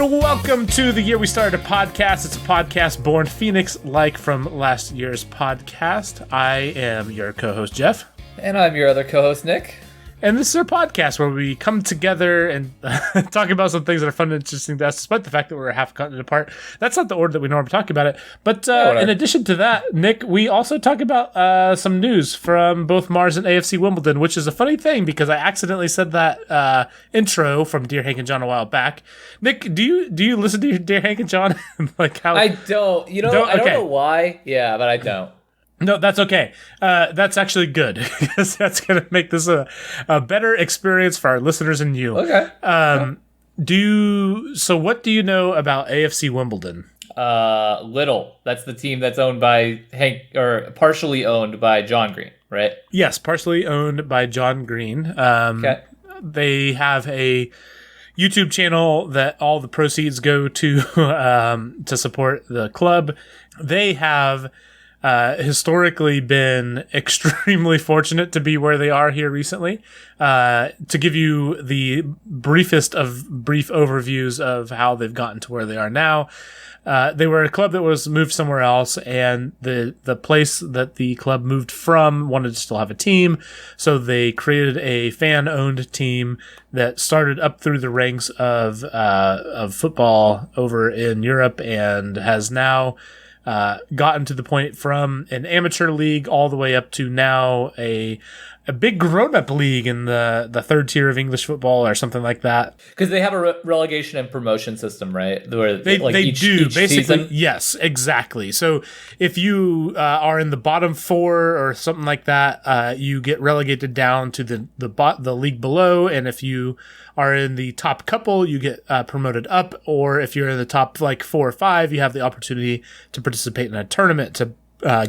and welcome to The Year We Started a Podcast. It's a podcast born Phoenix-like from last year's podcast. I am your co-host, Jeff. And I'm your other co-host, Nick. And this is our podcast where we come together and talk about some things that are fun and interesting to us, despite the fact that we're a half continent apart. That's not the order that we normally talk about it. But in addition to that, Nick, we also talk about some news from both Mars and AFC Wimbledon, which is a funny thing because I accidentally said that intro from Dear Hank and John a while back. Nick, do you listen to Dear Hank and John? Like how? I don't. I don't know why. Yeah, but I don't. No, that's okay. That's actually good because that's going to make this a better experience for our listeners and you. Okay. So what do you know about AFC Wimbledon? Little. That's the team that's owned by Hank, or partially owned by John Green, right? Yes, partially owned by John Green. Okay. They have a YouTube channel that all the proceeds go to support the club. They have historically been extremely fortunate to be where they are here recently. To give you the briefest of brief overviews of how they've gotten to where they are now, they were a club that was moved somewhere else, and the place that the club moved from wanted to still have a team, so they created a fan-owned team that started up through the ranks of football over in Europe and has now gotten to the point from an amateur league all the way up to now a big grown-up league in the third tier of English football or something like that. Because they have a relegation and promotion system, right? Where they do basically. Season? Yes, exactly. So if you are in the bottom four or something like that, you get relegated down to the league below, and if you are in the top couple, you get promoted up, or if you're in the top like 4 or 5, you have the opportunity to participate in a tournament to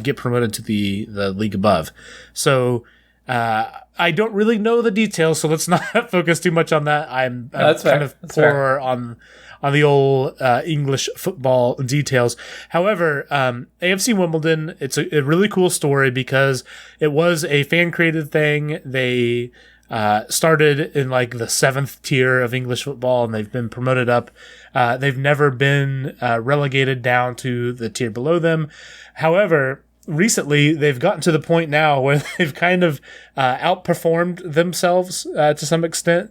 get promoted to the league above. So I don't really know the details, so let's not focus too much on that. I'm kind of poor on the old English football details. However, AFC Wimbledon, it's a really cool story because it was a fan-created thing. They started in like the 7th tier of English football, and they've been promoted up. They've never been relegated down to the tier below them. However, recently they've gotten to the point now where they've kind of outperformed themselves to some extent,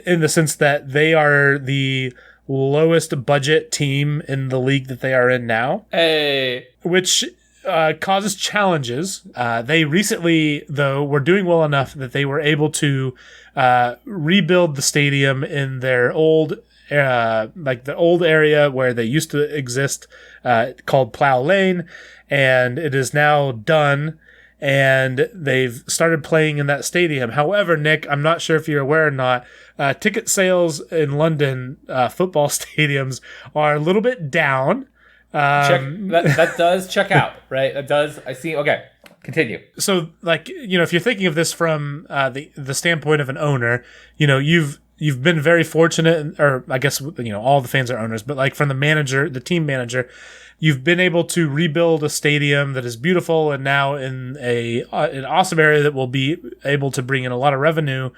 in the sense that they are the lowest budget team in the league that they are in now. Hey. Which causes challenges. They recently, though, were doing well enough that they were able to rebuild the stadium in their old, like the old area where they used to exist, called Plough Lane, and it is now done, and they've started playing in that stadium. However, Nick, I'm not sure if you're aware or not, ticket sales in London football stadiums are a little bit down. That does check out, right? That does. I see. Okay, continue. So, like, if you're thinking of this from the standpoint of an owner, you've been very fortunate, or I guess all the fans are owners, but like from the team manager, you've been able to rebuild a stadium that is beautiful and now in an awesome area that will be able to bring in a lot of revenue.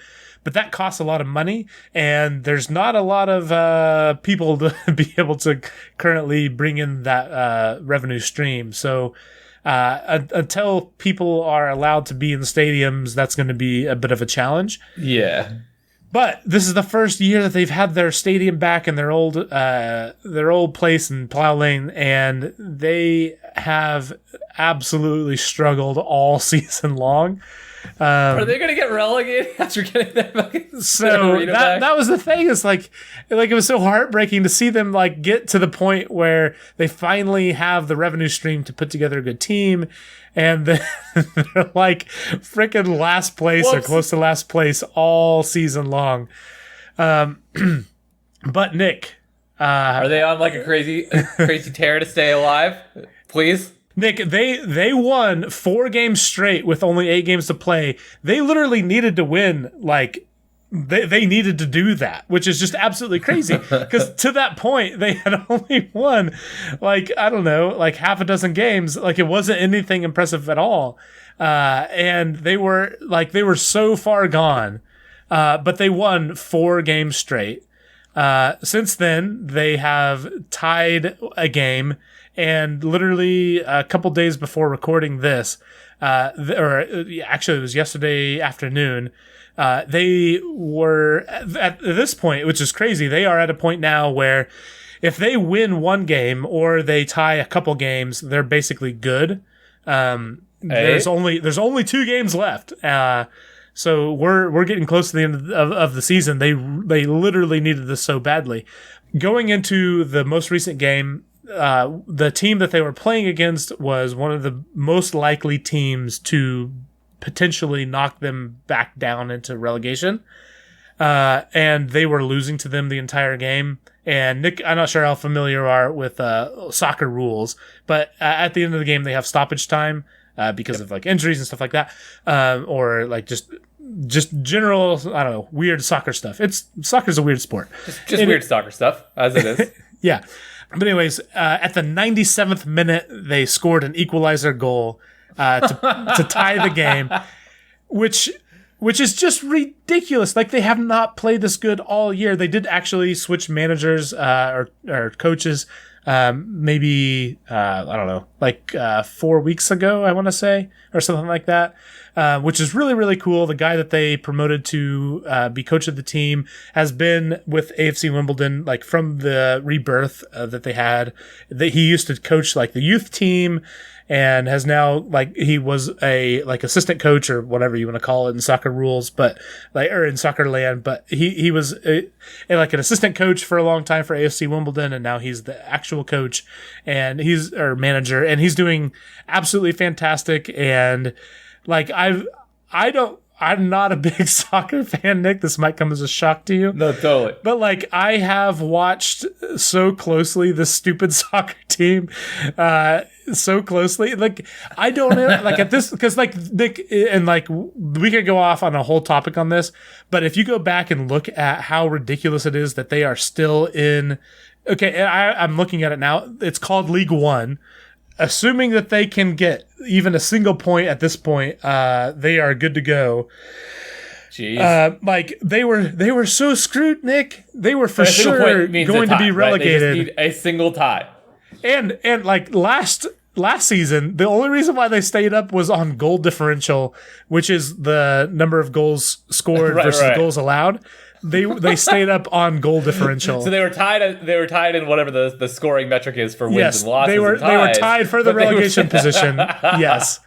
But that costs a lot of money, and there's not a lot of people to be able to currently bring in that revenue stream. So until people are allowed to be in the stadiums, that's going to be a bit of a challenge. Yeah. But this is the first year that they've had their stadium back in their old place in Plough Lane, and they have absolutely struggled all season long. Are they going to get relegated after getting that fucking so that was the thing, is like it was so heartbreaking to see them like get to the point where they finally have the revenue stream to put together a good team, and they're like freaking last place or close to last place all season long. But Nick, are they on like a crazy tear to stay alive? Please. Nick, they won 4 games straight with only 8 games to play. They literally needed to win, like, they needed to do that, which is just absolutely crazy. Because to that point, they had only won, like, I don't know, like half a dozen games. Like, it wasn't anything impressive at all. And they were so far gone. But they won 4 games straight. Since then, they have tied a game, and literally a couple days before recording this, actually it was yesterday afternoon, they were at this point, which is crazy. They are at a point now where if they win one game or they tie a couple games, they're basically good. There's only 2 games left. So we're getting close to the end of the season. They literally needed this so badly. Going into the most recent game, the team that they were playing against was one of the most likely teams to potentially knock them back down into relegation. And they were losing to them the entire game. And Nick, I'm not sure how familiar you are with soccer rules, but at the end of the game, they have stoppage time. Because of like injuries and stuff like that, or like just general, I don't know, weird soccer stuff. Soccer's a weird sport. Just weird soccer stuff, as it is. Yeah. But anyways, at the 97th minute, they scored an equalizer goal to tie the game, which is just ridiculous. Like, they have not played this good all year. They did actually switch managers or coaches. Maybe, I don't know, like 4 weeks ago, I want to say, or something like that, which is really, really cool. The guy that they promoted to be coach of the team has been with AFC Wimbledon, like from the rebirth that they had. He used to coach like the youth team, and has now, like, he was a like assistant coach or whatever you want to call it in soccer rules, but like, or in soccer land, but he was like an assistant coach for a long time for AFC Wimbledon, and now he's the actual coach and manager, and he's doing absolutely fantastic. And like, I'm not a big soccer fan, Nick. This might come as a shock to you. No, totally. But like, I have watched so closely this stupid soccer team, so closely. Like, I don't know, like at this, because like Nick, and like we could go off on a whole topic on this, but if you go back and look at how ridiculous it is that they are still in, okay, I'm looking at it now. It's called League One. Assuming that they can get even a single point at this point, they are good to go. Jeez. Like they were so screwed, Nick. They were for sure going to be relegated. Right? They just need a single tie. And like last season, the only reason why they stayed up was on goal differential, which is the number of goals scored versus goals allowed. They stayed up on goal differential. So they were tied in whatever the scoring metric is for wins and losses. They were tied for the relegation position. Yes.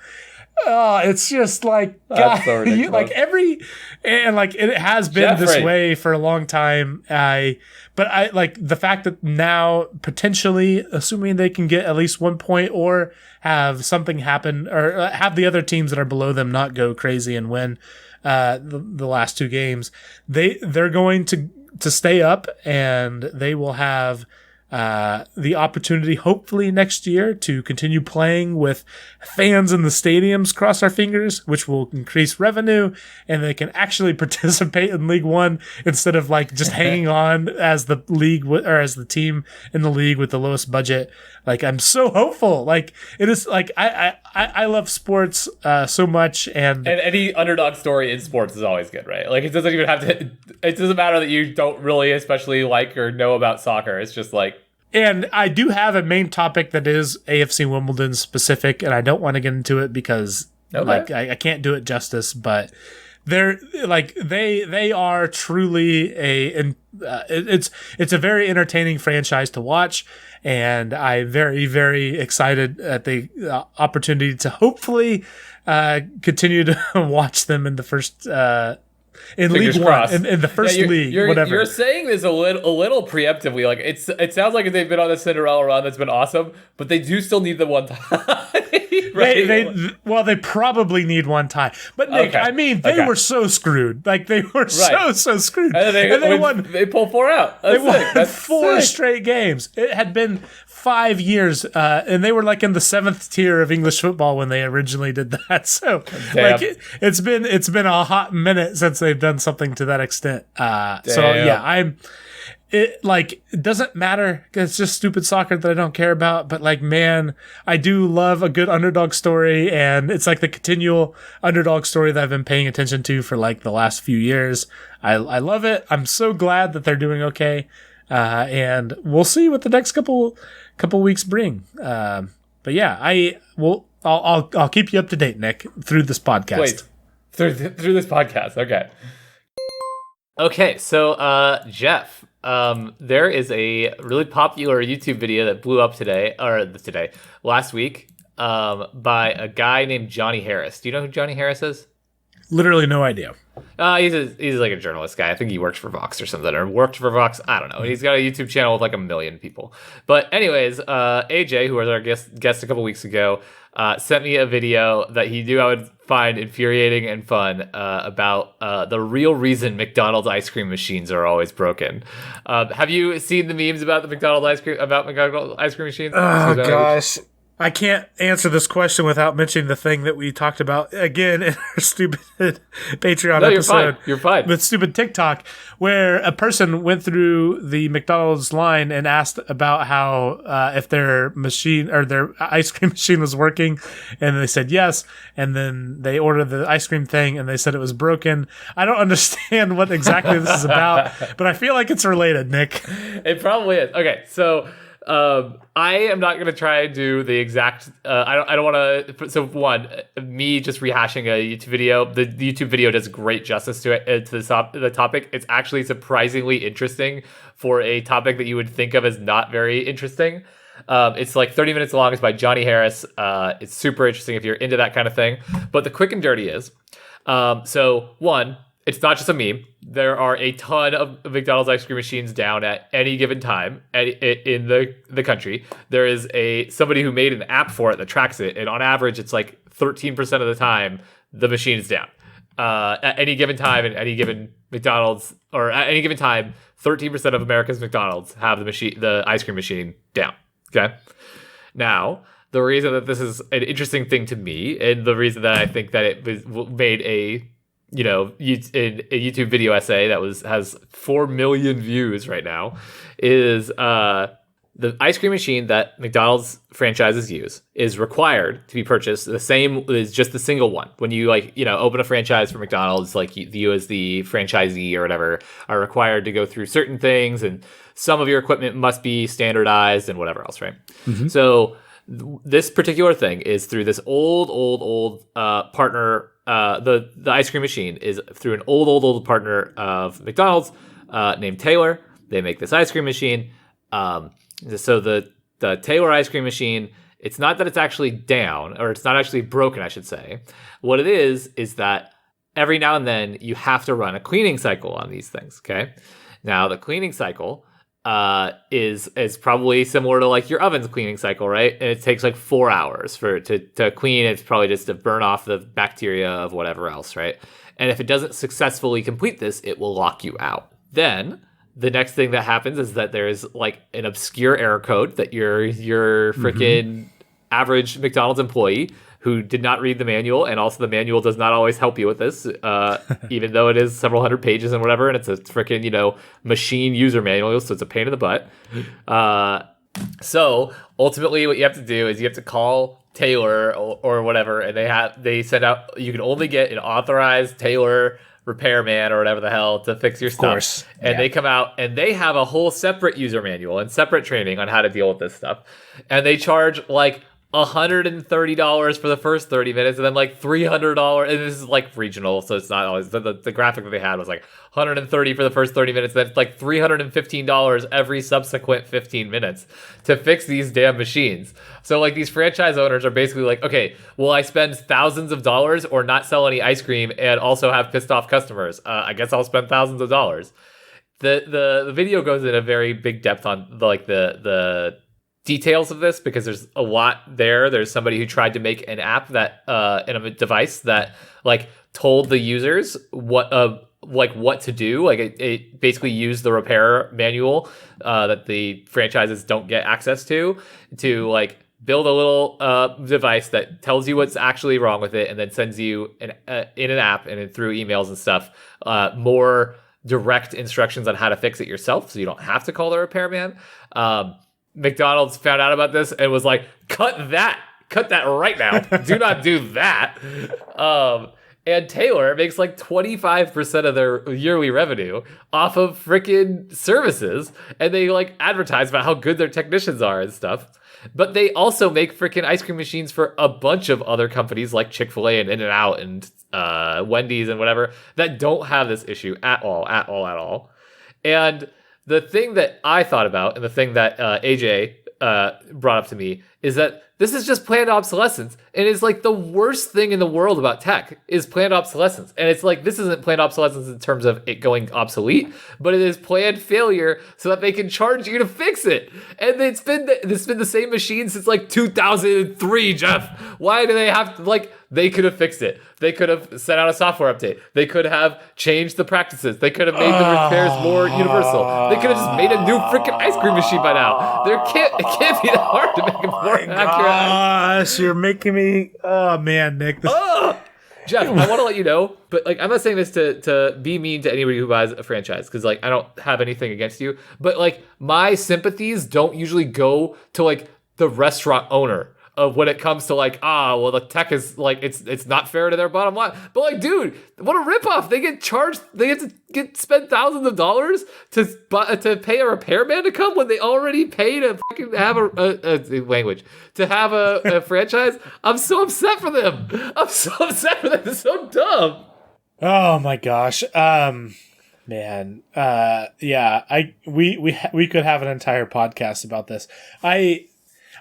Oh, it's just like, God, so like it has been this way for a long time. But I like the fact that now potentially, assuming they can get at least 1 point or have something happen, or have the other teams that are below them not go crazy and win the last 2 games, they're going to stay up, and they will have the opportunity, hopefully next year, to continue playing with fans in the stadiums, cross our fingers, which will increase revenue, and they can actually participate in League One instead of like just hanging on as the league or as the team in the league with the lowest budget. Like, I'm so hopeful. Like, it is like I love sports so much, and any underdog story in sports is always good, right? Like, it doesn't even have to. It doesn't matter that you don't really especially like or know about soccer. It's just like. And I do have a main topic that is AFC Wimbledon specific, and I don't want to get into it because like I can't do it justice, but they're like they are truly it's a very entertaining franchise to watch, and I'm very, very excited at the opportunity to hopefully continue to watch them in the first in League One, in the first league, whatever. You're saying this a little preemptively. Like, it sounds like they've been on the Cinderella run that's been awesome, but they do still need the one tie. Right? They probably need one tie. But Nick, I mean, they were so screwed. Like, they were so screwed. And they won. They pulled 4 out. They won 4 straight games. It had been 5 years, and they were like in the 7th tier of English football when they originally did that. So, like, it's been a hot minute since they've done something to that extent. So yeah, it doesn't matter. It's just stupid soccer that I don't care about. But like, man, I do love a good underdog story, and it's like the continual underdog story that I've been paying attention to for like the last few years. I love it. I'm so glad that they're doing okay, and we'll see what the next couple weeks bring. But yeah, I'll keep you up to date, Nick, through this podcast. Wait, through this podcast, okay. Okay, so Jeff. There is a really popular YouTube video that blew up last week, by a guy named Johnny Harris. Do you know who Johnny Harris is? Literally no idea. He's like a journalist guy. I think he works for Vox or something, or worked for Vox. I don't know. He's got a YouTube channel with like 1 million people. But anyways, AJ, who was our guest a couple weeks ago, sent me a video that he knew I would find infuriating and fun, about the real reason McDonald's ice cream machines are always broken. Have you seen the memes about the McDonald's ice cream machines? Oh gosh. I can't answer this question without mentioning the thing that we talked about again in our stupid Patreon episode. You're fine. With stupid TikTok, where a person went through the McDonald's line and asked about how if their machine or their ice cream machine was working, and they said yes, and then they ordered the ice cream thing and they said it was broken. I don't understand what exactly this is about, but I feel like it's related, Nick. It probably is. Okay, so I am not going to try and do the exact. I don't want to. So one, me just rehashing a YouTube video. The YouTube video does great justice to it, to the topic. It's actually surprisingly interesting for a topic that you would think of as not very interesting. It's like 30 minutes long. It's by Johnny Harris. It's super interesting if you're into that kind of thing. But the quick and dirty is, so one, it's not just a meme. There are a ton of McDonald's ice cream machines down at any given time in the country. There is somebody who made an app for it that tracks it, and on average, it's like 13% of the time the machine is down. At any given time, in any given McDonald's, or at any given time, 13% of America's McDonald's have the ice cream machine down. Okay. Now, the reason that this is an interesting thing to me, and the reason that I think that it made a YouTube video essay that has 4 million views right now, is the ice cream machine that McDonald's franchises use is required to be purchased. The same is just the single one. When you open a franchise for McDonald's, like you as the franchisee or whatever are required to go through certain things, and some of your equipment must be standardized and whatever else, right? Mm-hmm. So this particular thing is through this old partner. The ice cream machine is through an old partner of McDonald's named Taylor. They make this ice cream machine. So the Taylor ice cream machine, it's not that it's actually down, or it's not actually broken, I should say. What it is that every now and then you have to run a cleaning cycle on these things, okay? Now, the cleaning cycle is probably similar to like your oven's cleaning cycle, right? And it takes like 4 hours to clean. It's probably just to burn off the bacteria of whatever else, right? And if it doesn't successfully complete this, it will lock you out. Then the next thing that happens is that there's like an obscure error code that your freaking average McDonald's employee who did not read the manual, and also the manual does not always help you with this, even though it is several hundred pages and whatever, and it's a freaking, machine user manual, so it's a pain in the butt. So ultimately what you have to do is you have to call Taylor or whatever, and they send out, you can only get an authorized Taylor repairman or whatever the hell to fix your stuff. And They come out and they have a whole separate user manual and separate training on how to deal with this stuff. And they charge like $130 for the first 30 minutes, and then like $300, and this is like regional, so it's not always the graphic that they had was like $130 for the first 30 minutes, then it's like $315 every subsequent 15 minutes to fix these damn machines. So like these franchise owners are basically like, okay, will I spend thousands of dollars or not sell any ice cream and also have pissed off customers? I guess I'll spend thousands of dollars. The video goes in a very big depth on the details of this, because there's a lot there. There's somebody who tried to make an app that in a device that like told the users what to do. Like it basically used the repair manual that the franchises don't get access to like build a little device that tells you what's actually wrong with it, and then sends you in an app and through emails and stuff more direct instructions on how to fix it yourself, so you don't have to call the repairman. McDonald's found out about this and was like, cut that right now. Do not do that. And Taylor makes like 25% of their yearly revenue off of freaking services. And they like advertise about how good their technicians are and stuff. But they also make freaking ice cream machines for a bunch of other companies like Chick-fil-A and In-N-Out and Wendy's and whatever that don't have this issue at all. And the thing that I thought about and the thing that AJ brought up to me is that this is just planned obsolescence, and it's like the worst thing in the world about tech is planned obsolescence. And it's like, this isn't planned obsolescence in terms of it going obsolete, but it is planned failure so that they can charge you to fix it. And it's been the same machine since like 2003, Jeff. Why do they have to, like, they could have fixed it. They could have sent out a software update. They could have changed the practices. They could have made the repairs more universal. They could have just made a new freaking ice cream machine by now. It can't be that hard to make it more accurate. Gosh, you're making me. Oh man, Nick. Jeff, I want to let you know, but like, I'm not saying this to be mean to anybody who buys a franchise, because like, I don't have anything against you, but like, my sympathies don't usually go to like the restaurant owner of when it comes to like, well, the tech is like, it's not fair to their bottom line. But like, dude, what a ripoff! They get charged. They have to spend thousands of dollars to pay a repairman to come when they already paid to fucking have a franchise. I'm so upset for them. It's so dumb. Oh my gosh. Man. Yeah. We could have an entire podcast about this.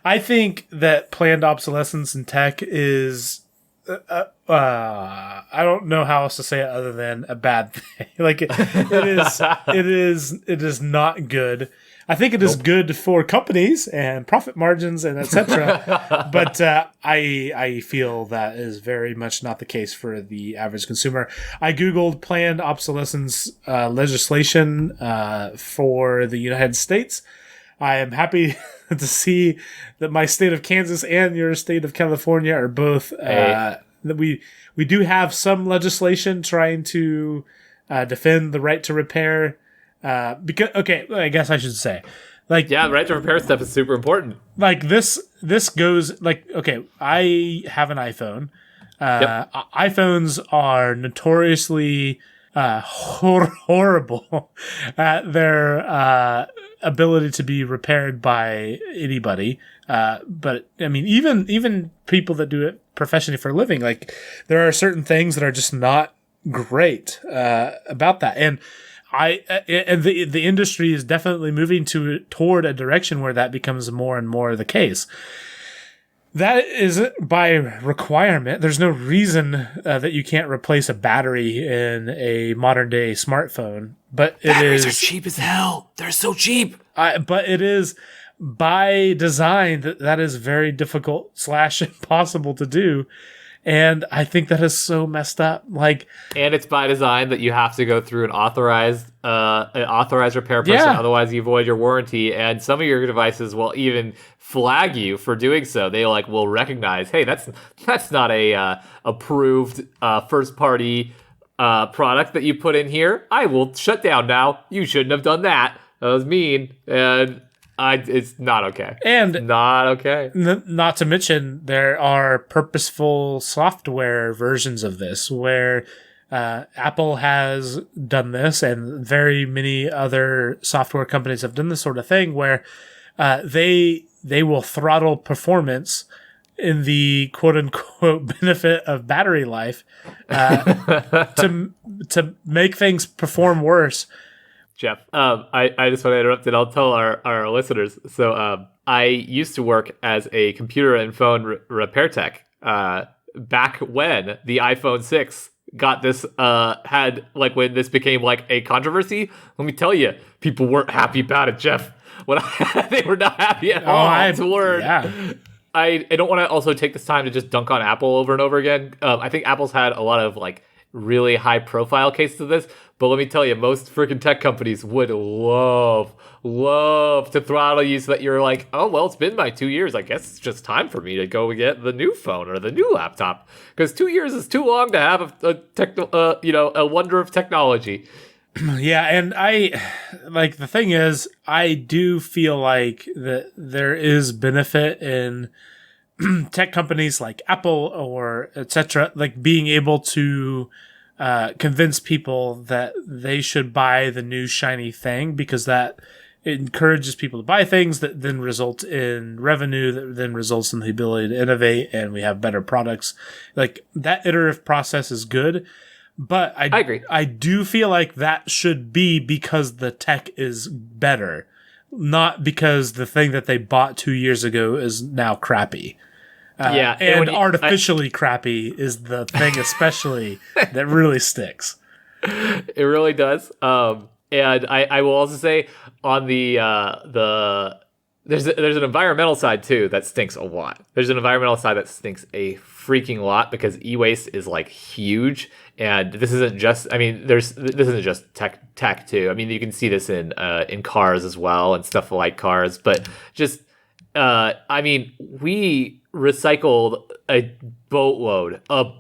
I think that planned obsolescence in tech is, I don't know how else to say it other than a bad thing. Like it is not good. I think it is good for companies and profit margins and etc. But I feel that is very much not the case for the average consumer. I Googled planned obsolescence legislation for the United States. I am happy to see that my state of Kansas and your state of California are both that we do have some legislation trying to defend the right to repair. Because I guess I should say, like, yeah, the right to repair stuff is super important. Like this goes like, okay, I have an iPhone. Yep. iPhones are notoriously horrible at their ability to be repaired by anybody. But I mean, even people that do it professionally for a living, like there are certain things that are just not great about that. And the industry is definitely moving toward a direction where that becomes more and more the case. That isn't by requirement. There's no reason that you can't replace a battery in a modern day smartphone. But batteries are cheap as hell. They're so cheap. But it is by design that is very difficult / impossible to do. And I think that is so messed up. Like, and it's by design that you have to go through an authorized repair person. Yeah. Otherwise, you void your warranty. And some of your devices will even flag you for doing so. They will recognize, hey, that's not a approved first party product that you put in here. I will shut down now. You shouldn't have done that. That was mean. And it's not okay. And not okay. Not to mention, there are purposeful software versions of this where Apple has done this, and very many other software companies have done this sort of thing where they will throttle performance in the quote unquote benefit of battery life to make things perform worse. Jeff, I just want to interrupt and I'll tell our listeners. So I used to work as a computer and phone repair tech back when the iPhone 6 got this, when this became like a controversy. Let me tell you, people weren't happy about it, Jeff. They were not happy at all. I don't want to also take this time to just dunk on Apple over and over again. I think Apple's had a lot of really high profile cases of this, but let me tell you, most freaking tech companies would love to throttle you so that you're like, oh, well, it's been my 2 years. I guess it's just time for me to go get the new phone or the new laptop, because 2 years is too long to have a wonder of technology. Yeah, and I like the thing is, I do feel like that there is benefit in tech companies like Apple or etc. like being able to convince people that they should buy the new shiny thing because that encourages people to buy things that then result in revenue that then results in the ability to innovate and we have better products. Like that iterative process is good. But I agree. I do feel like that should be because the tech is better, not because the thing that they bought 2 years ago is now crappy. And artificially crappy is the thing, especially that really sticks. It really does. And I will also say on the there's an environmental side too that stinks a lot. There's an environmental side that stinks a freaking lot because e-waste is like huge. And this isn't just, I mean, this isn't just tech too. I mean, you can see this in cars as well and stuff like cars, but just, I mean, we recycled a boatload of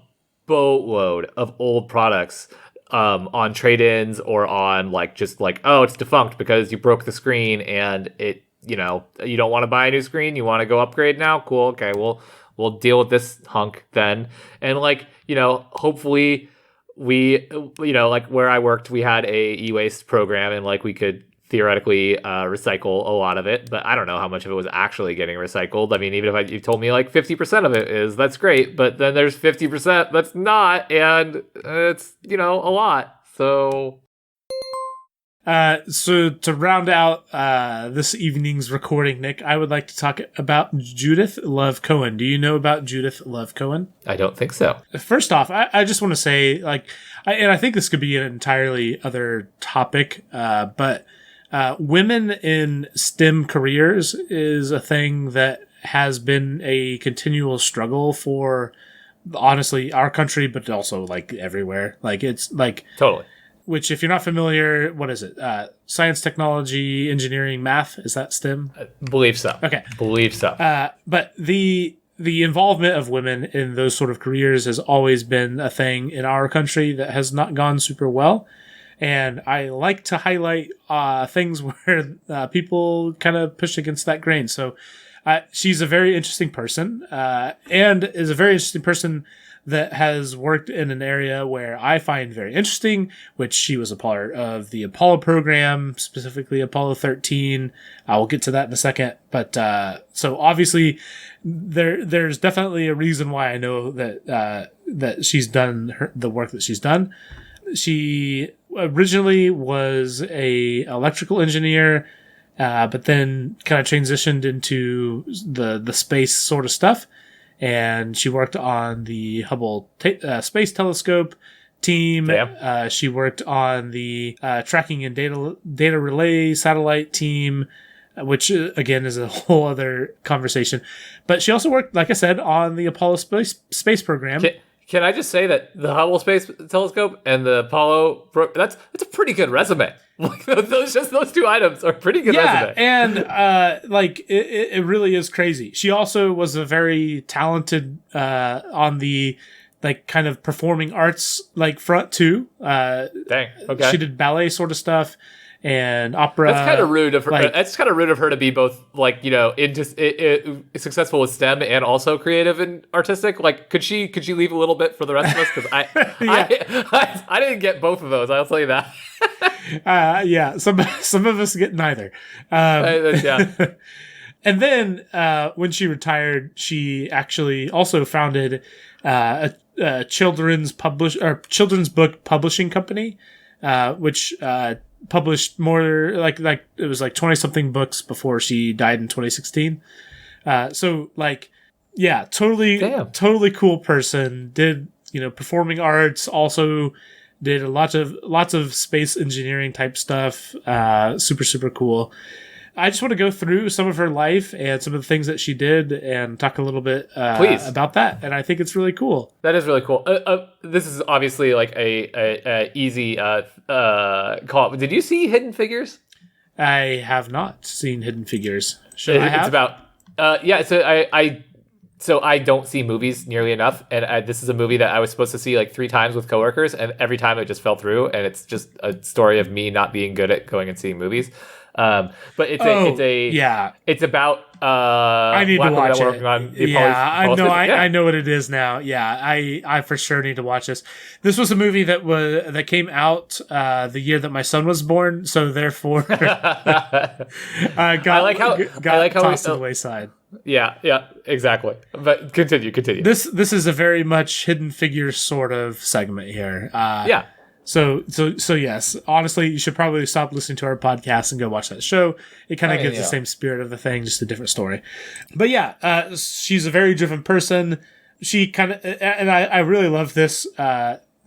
old products, on trade-ins or on like, just like, oh, it's defunct because you broke the screen and it, you don't want to buy a new screen. You want to go upgrade now. Cool. Okay. We'll deal with this hunk then. And like, hopefully, we, like where I worked, we had a e-waste program and like we could theoretically recycle a lot of it, but I don't know how much of it was actually getting recycled. I mean, even if you told me like 50% of it is, that's great, but then there's 50% that's not, and it's, a lot. So to round out this evening's recording, Nick, I would like to talk about Judith Love Cohen. Do you know about Judith Love Cohen? I don't think so. First off, I just want to say, and I think this could be an entirely other topic, but women in STEM careers is a thing that has been a continual struggle for, honestly, our country, but also like everywhere. Like it's like totally. Which, if you're not familiar, what is it? Science, technology, engineering, math? Is that STEM? I believe so. Okay. Believe so. But the involvement of women in those sort of careers has always been a thing in our country that has not gone super well. And I like to highlight things where people kind of push against that grain. So she's a very interesting person and is a very interesting person that has worked in an area where I find very interesting, which she was a part of the Apollo program, specifically Apollo 13. I will get to that in a second. But so obviously there's definitely a reason why I know that she's done the work that she's done. She originally was a electrical engineer, but then kind of transitioned into the space sort of stuff. And she worked on the Hubble Space Telescope team. She worked on the tracking and data relay satellite team, which again is a whole other conversation. But she also worked, like I said, on the Apollo space program. Can I just say that the Hubble Space Telescope and the Apollo that's a pretty good resume. Like those two items are pretty good resume. And it really is crazy. She also was a very talented on the like kind of performing arts like front too. Dang. Okay. She did ballet sort of stuff and opera. That's kind of rude of her. That's kind of rude of her to be both like into successful with STEM and also creative and artistic. Like, could she leave a little bit for the rest of us? Because I didn't get both of those. I'll tell you that. Some of us get neither. And then when she retired, she actually also founded a children's book publishing company, which published more like it was like 20 something books before she died in 2016. Totally cool person. Did performing arts, also did lots of space engineering type stuff. Super cool. I just want to go through some of her life and some of the things that she did and talk a little bit about that. And I think it's really cool. That is really cool. This is obviously like a easy call. Did you see Hidden Figures? I have not seen Hidden Figures. Should I have? It's about So So I don't see movies nearly enough, and this is a movie that I was supposed to see like 3 times with coworkers, and every time it just fell through. And it's just a story of me not being good at going and seeing movies. But it's about I need to watch it. I I know what it is now. Yeah, I for sure need to watch this. This was a movie that came out the year that my son was born, so therefore got tossed to the wayside. Yeah, exactly. But continue. This is a very much hidden figure sort of segment here. So yes, honestly, you should probably stop listening to our podcast and go watch that show. It kind of gives the same spirit of the thing, just a different story. But yeah, she's a very driven person. She kind of, and I really love this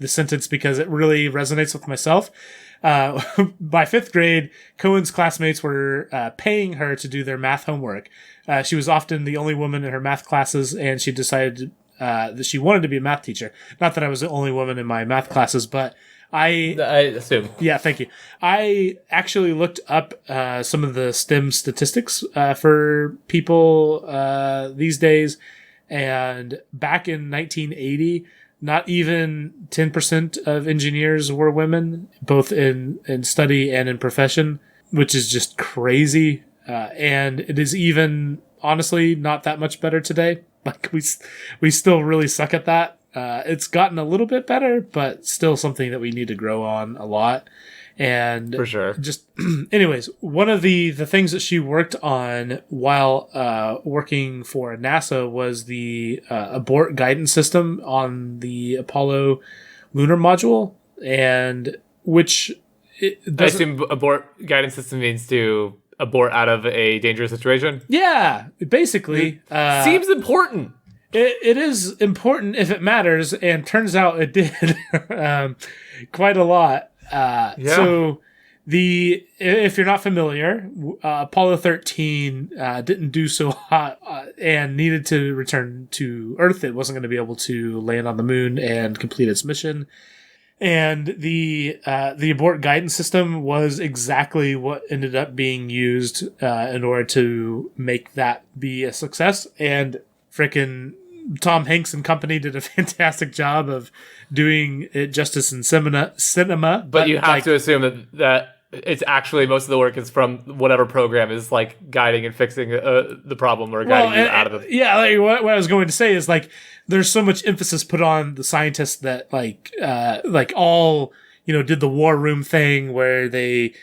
sentence because it really resonates with myself. By 5th grade, Cohen's classmates were paying her to do their math homework. She was often the only woman in her math classes, and she decided that she wanted to be a math teacher. Not that I was the only woman in my math classes, but I assume. Yeah, thank you. I actually looked up some of the STEM statistics for people these days, and back in 1980, not even 10% of engineers were women, both in study and in profession, which is just crazy. And it is even, honestly, not that much better today. Like, we still really suck at that. It's gotten a little bit better, but still something that we need to grow on a lot. And for sure. Just, anyways, one of the things that she worked on while working for NASA was the Abort guidance system on the Apollo lunar module, and which I assume Abort guidance system means to abort out of a dangerous situation. Yeah, basically. Seems important. It is important if it matters, and turns out it did quite a lot. So if you're not familiar, Apollo 13 didn't do so hot and needed to return to Earth. It wasn't going to be able to land on the moon and complete its mission. And the Abort guidance system was exactly what ended up being used in order to make that be a success. And frickin' Tom Hanks and company did a fantastic job of doing it justice in cinema. But you have to assume that it's actually most of the work is from whatever program is like guiding and fixing the problem or guiding you out of it. Yeah, like what I was going to say is like there's so much emphasis put on the scientists that like all did the war room thing where they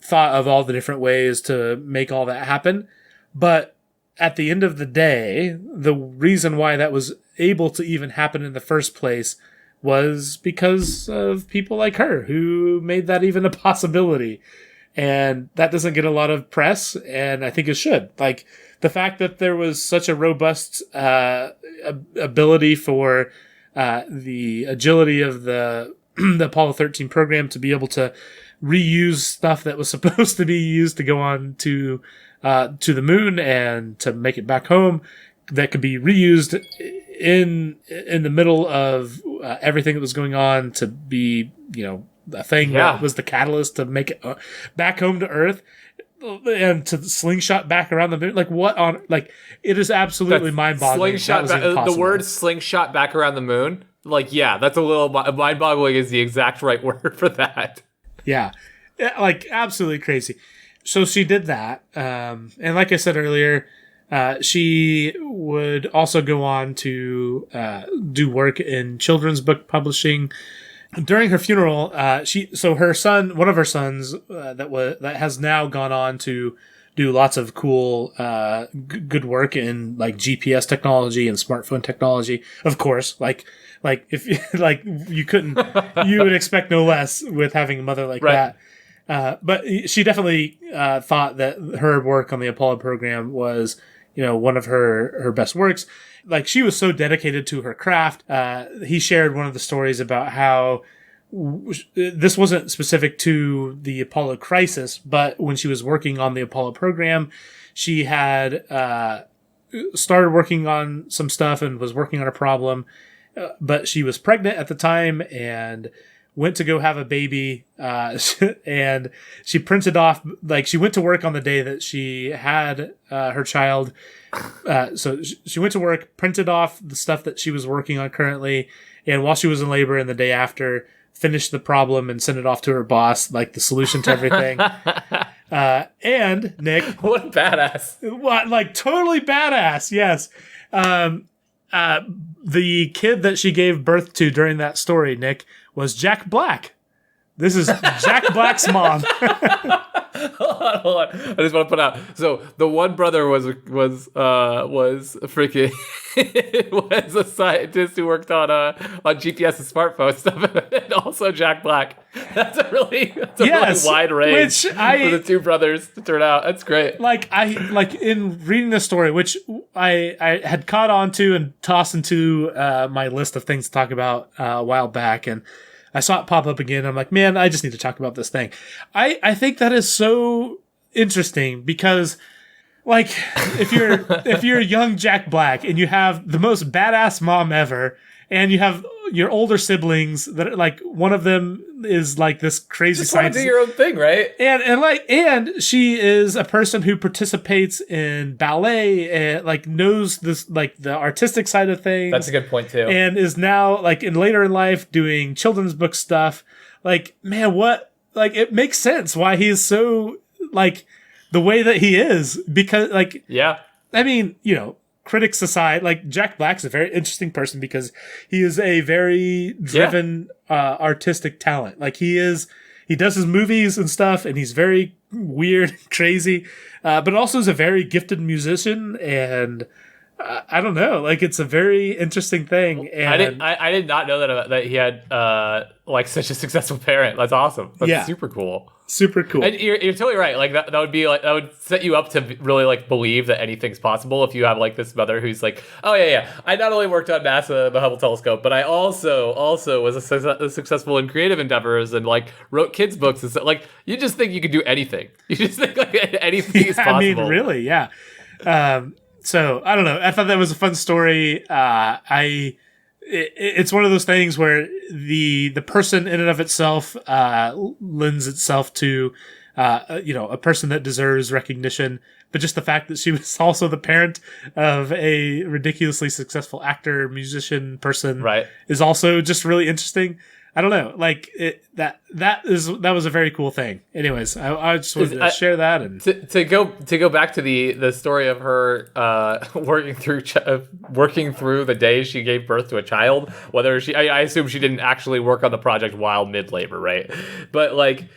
thought of all the different ways to make all that happen, but at the end of the day, the reason why that was able to even happen in the first place was because of people like her who made that even a possibility. And that doesn't get a lot of press, and I think it should. Like, the fact that there was such a robust ability for the agility of the Apollo 13 program to be able to reuse stuff that was supposed to be used to go on to the moon and to make it back home, that could be reused in the middle of everything that was going on to be, a thing that was the catalyst to make it back home to Earth and to slingshot back around the moon. Like, what on? Like, it is absolutely mind-boggling. The word slingshot back around the moon. Like, yeah, that's a little mind-boggling is the exact right word for that. Yeah, like absolutely crazy. So she did that, and like I said earlier, she would also go on to do work in children's book publishing. During her funeral, one of her sons, that has now gone on to do lots of cool, good work in like GPS technology and smartphone technology. Of course, like if you would expect no less with having a mother like that. But she definitely thought that her work on the Apollo program was, one of her best works. Like, she was so dedicated to her craft. He shared one of the stories about how this wasn't specific to the Apollo crisis, but when she was working on the Apollo program, she had started working on some stuff and was working on a problem, but she was pregnant at the time, and went to go have a baby, and she printed off, like, she went to work on the day that she had her child. So she went to work, printed off the stuff that she was working on currently, and while she was in labor and the day after, finished the problem and sent it off to her boss, like the solution to everything. And Nick, what a badass! What, like, totally badass? Yes. The kid that she gave birth to during that story, Nick, was Jack Black. This is Jack Black's mom. Hold on. I just want to put out. So the one brother was freaking was a scientist who worked on GPS and smartphone stuff, and also Jack Black. That's a really wide range for the two brothers to turn out. That's great. Like in reading this story, which I had caught on to and tossed into my list of things to talk about a while back, and I saw it pop up again. I'm like, man, I just need to talk about this thing. I think that is so interesting because, like, if you're young Jack Black and you have the most badass mom ever, and you have your older siblings that are, like, one of them is like this crazy just want to do your own thing, right? And she is a person who participates in ballet and, like, knows this, like, the artistic side of things. That's a good point too. And is now, like, later in life doing children's book stuff. Like, man, what? Like, it makes sense why he is so, like, the way that he is, because, like, yeah, I mean, critics aside, like, Jack Black's a very interesting person because he is a very driven artistic talent. Like, he does his movies and stuff, and he's very weird, crazy, but also is a very gifted musician. And I don't know, like, it's a very interesting thing. And I did not know that he had like such a successful parent. That's awesome. That's super cool. Super cool. And you're totally right. Like, that would be like, that would set you up to really, like, believe that anything's possible if you have, like, this mother who's like, oh yeah, I not only worked on NASA, the Hubble telescope, but I also was a successful in creative endeavors and, like, wrote kids books and stuff. Like, you just think you could do anything. You just think, like, anything is possible. I mean, really, yeah. So I don't know. I thought that was a fun story. It's one of those things where the person in and of itself lends itself to a person that deserves recognition, but just the fact that she was also the parent of a ridiculously successful actor, musician person, right, is also just really interesting. I don't know, like, that was a very cool thing. Anyways, I just wanted to share that. And to go back to the story of her working through the day she gave birth to a child. Whether I assume she didn't actually work on the project while mid labor, right? But, like,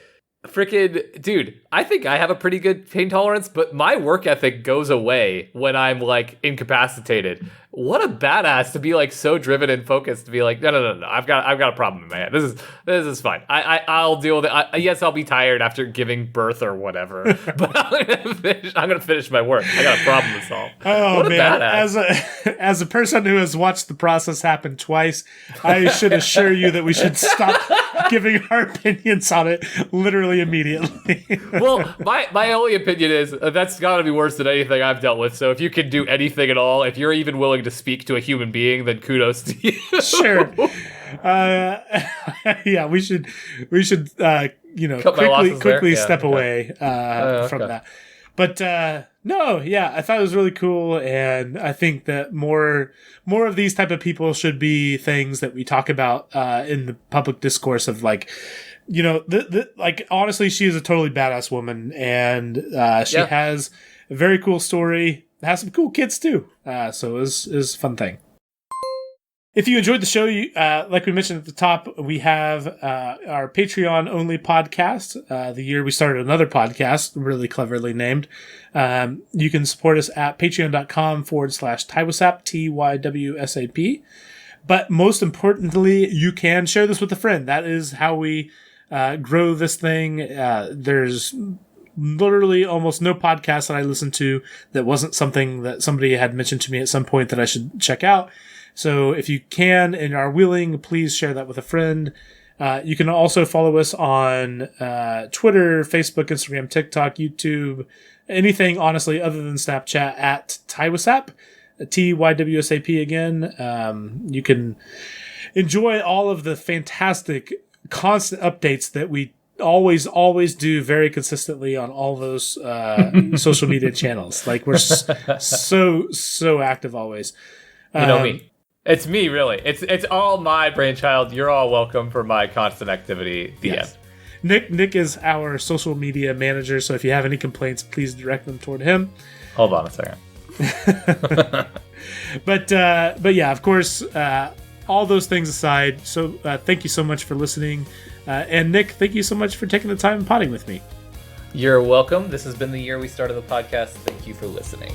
freaking dude, I think I have a pretty good pain tolerance, but my work ethic goes away when I'm, like, incapacitated. What a badass to be, like, so driven and focused to be like, no. I've got a problem in my head. This is fine. I'll deal with it. Yes, I'll be tired after giving birth or whatever, but I'm gonna finish my work. I got a problem to solve. Oh, what a man! Badass. As a person who has watched the process happen twice, I should assure you that we should stop giving our opinions on it literally immediately. Well, my only opinion is that's got to be worse than anything I've dealt with. So if you can do anything at all, if you're even willing to speak to a human being, then kudos to you. Sure. Yeah, we should quickly step away from that. But no, yeah, I thought it was really cool, and I think that more of these type of people should be things that we talk about in the public discourse of, like, like, honestly, she is a totally badass woman, and she has a very cool story. Has some cool kids too. So it was a fun thing. If you enjoyed the show, like we mentioned at the top, we have our Patreon-only podcast. The year we started another podcast, really cleverly named. You can support us at patreon.com/TYWSAP, TYWSAP. But most importantly, you can share this with a friend. That is how we grow this thing. There's literally almost no podcast that I listen to that wasn't something that somebody had mentioned to me at some point that I should check out. So if you can and are willing, please share that with a friend. You can also follow us on Twitter, Facebook, Instagram, TikTok, YouTube, anything, honestly, other than Snapchat, at TYWSAP, TYWSAP again. You can enjoy all of the fantastic constant updates that we always do very consistently on all those social media channels. Like we're so active always. You know me. It's me, really. It's all my brainchild. You're all welcome for my constant activity. The yes. Nick is our social media manager, so if you have any complaints, please direct them toward him. Hold on a second. But yeah, of course, all those things aside, so thank you so much for listening. And Nick, thank you so much for taking the time and potting with me. You're welcome. This has been the year we started the podcast. Thank you for listening.